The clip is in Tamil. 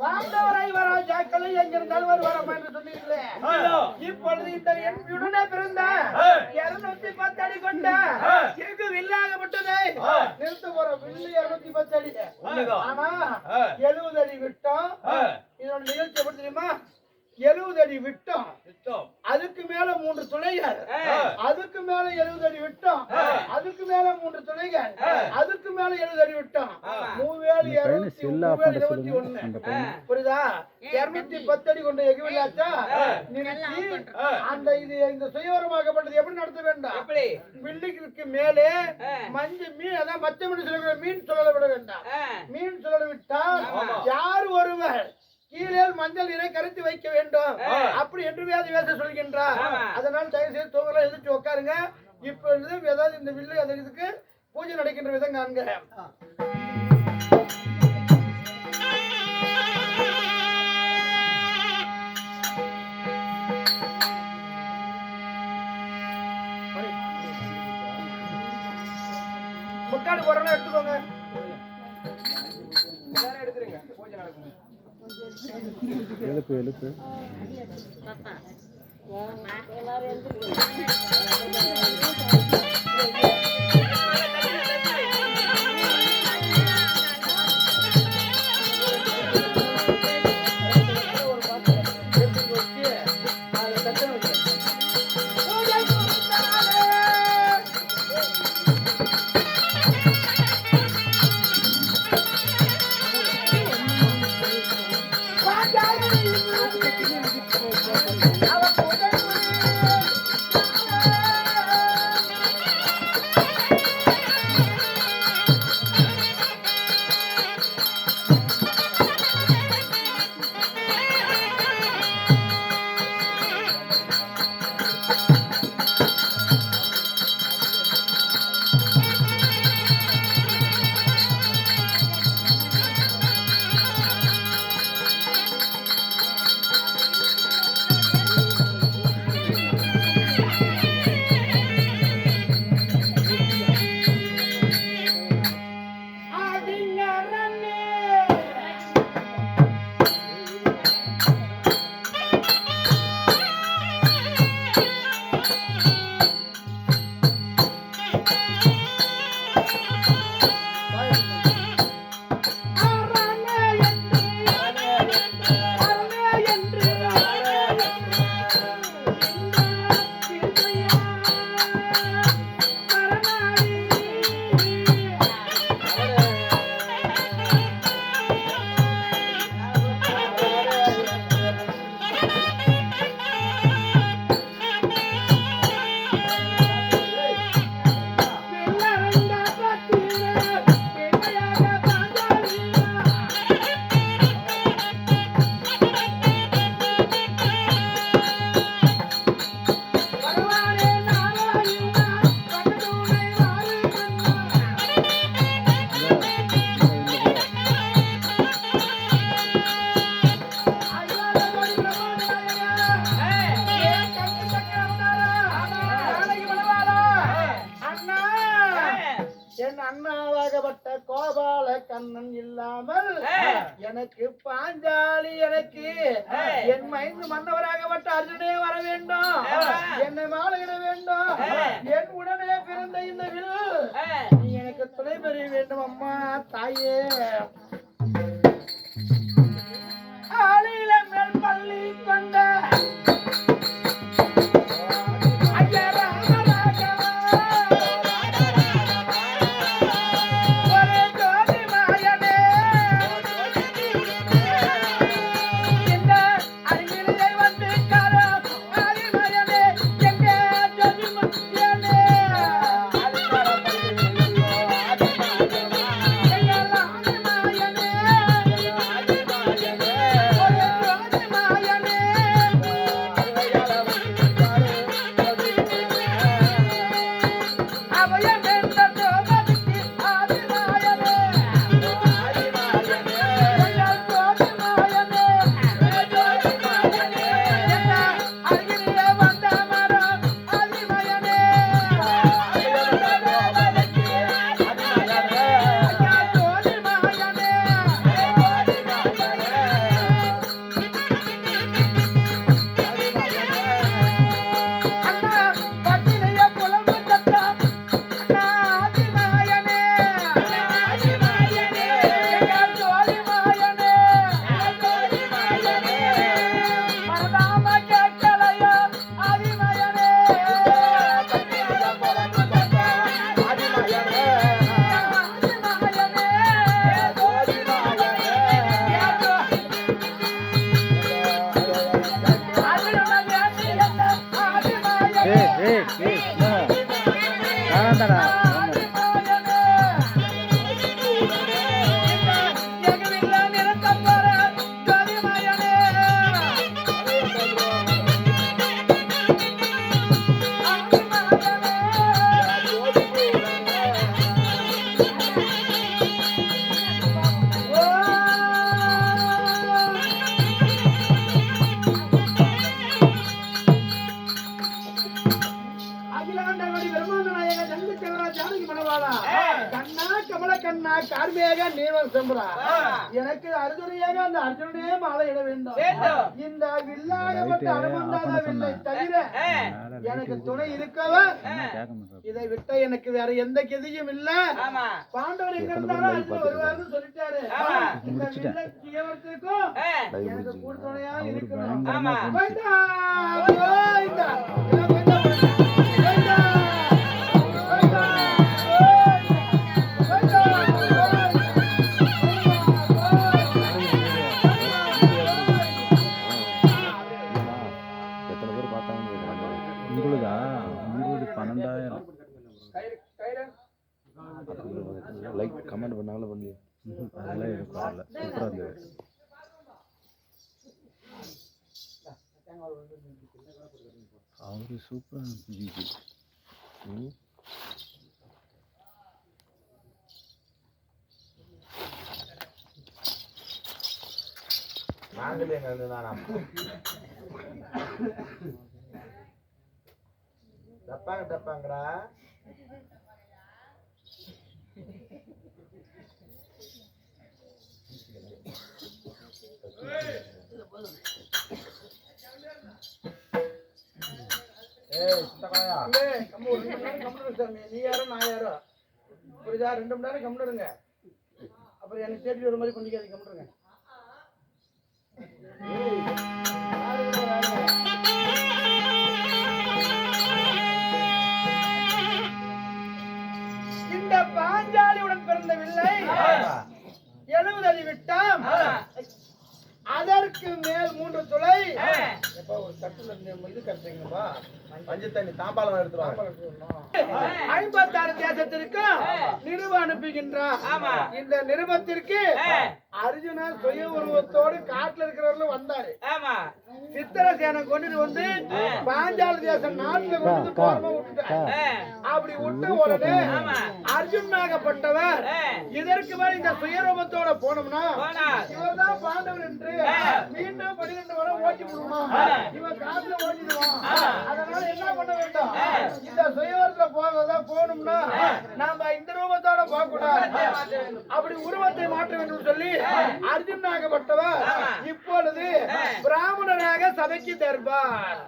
வாழ்ந்தவரை வர ஜாக்களை எங்கிருந்தாலும் வருவாரம்மா என்று சொன்னீர்களே. இப்பொழுது இந்த என் உடனே பிறந்த 210 அடி கொண்ட எங்கு வில்லாகப்பட்டதை நிறுத்த போற வில்லு 210 அடி. ஆனா 70 அடி விட்டோம். இதோட நிகழ்ச்சி எப்படி தெரியுமா? 70 அடி விட்டோம், அதுக்கு மேல 3 துளைகள், அதுக்கு மேல 70 அடி விட்டோம், அதுக்கு மேல 3 துளைகள், அதுக்கு மேல 70 அடி விட்டோம். 3 புரியுதா? 210 அடி கொண்ட எகுவில்லாச்சா அந்த இது இந்த சுயவரமாகப்பட்டது எப்படி நடத்த வேண்டாம்? பில்டிங்க்கு மேலே மஞ்சள் மீன், அதான் மச்ச மீன் சொல்ல, மீன் சொல்ல விட வேண்டாம். மீன் சொல்ல விட்டால் யார் ஒருவர் கீழே மஞ்சள் நீரை கரைத்து வைக்க வேண்டும் அப்படி என்று வேத சொல்கின்றார். அதனால் தயவு செய்து தூங்கலாம், எதிர்த்து உட்காருங்க. இப்ப ஏதாவது இந்த வில்லு அதுக்கு பூஜை நடக்கின்ற விதம் காண்க. முக்காடு போறோம்னா எடுத்துக்கோங்க, எல்லாரும் எடுத்துருங்க, பூஜை நடக்கும். எழுப்பு எழுப்பு எனக்கு பாஞ்சாலி, எனக்கு என் மைந்து மன்னவராகப்பட்ட அர்ஜுனே வர வேண்டும், என்னை மாலையிட வேண்டும். என் உடனே பிறந்த இந்த வில் நீ எனக்கு துணை பெற வேண்டும் அம்மா தாயே. ஆளில மேல் பள்ளி கொண்ட செம்புரா எனக்கு அர்ஜுனையாக அந்த அர்ஜுனனே மாலையிட வேண்டும். இந்த வில்லாகப்பட்ட அனுமந்தாத வில்லை தவிர எனக்கு துணை இருக்கவன் இதை விட்ட எனக்கு வேற எந்த கெதியும் இல்ல. பாண்டவர் எங்க இருந்தாலும் அர்ஜுன் வருவாருன்னு சொல்லிட்டாரு. இந்த வில்லை ஜீவனத்துக்கும் எனக்கு கூட துணையா இருக்கணும். லைக் கமெண்ட் பண்ணாலும் பண்ணி அதெல்லாம் இருக்கும். அதில் சூப்பராக இருந்தது. அவரு சூப்பராக ஜிஜி நாங்களே தப்பாங்கடா. நீ யாரோ நான் யாரோ புரியுதா? 2 மணி நேரம் கம்மிடுங்க. அப்புறம் எனக்கு தேடி ஒரு மாதிரி பண்ணிக்காது. கம்மிடுங்க. இந்த பாஞ்சாலியுடன் பிறந்தவில்லை 70 அடி விட்டம். அதற்கு மேல் 3 துளை. ஒரு தட்டுல இது கட்டுறீங்கப்பா. மஞ்சள் தண்ணி தாம்பாலம் எடுத்துருவாங்க. 56 தேசத்திற்கு நிருப அனுப்புகின்றார். இந்த நிருபத்திற்கு அர்ஜுனன் சுய உருவத்தோடு காட்டுல இருக்கிறவர்களும் வந்தாரு. சித்திரசேனை கொண்டு வந்து பாஞ்சால தேசம் நாட்டுல கொண்டு போர்மா விட்டுட்டார். அப்படி விட்ட உடனே அர்ஜுனாகப்பட்டவர் இதற்கு மேல இந்த சுயரூபத்தோட போனோம்னா இவர்தான் பாண்டவர் என்று மீண்டும் 12 வரை ஓட்டி விடுவான். இவன் காட்டுல ஓட்டிடுவான். அதனால என்ன பண்ண வேண்டும்? இந்த சுயவரத்துல போகணும்னா நாம இந்த ரூபத்தோட போக கூடாது. அப்படி உருவத்தை மாற்ற வேண்டும் சொல்லி அர்ஜுனாகப்பட்டவர் இப்பொழுது பிராமணராக சபைக்கு தருவார்.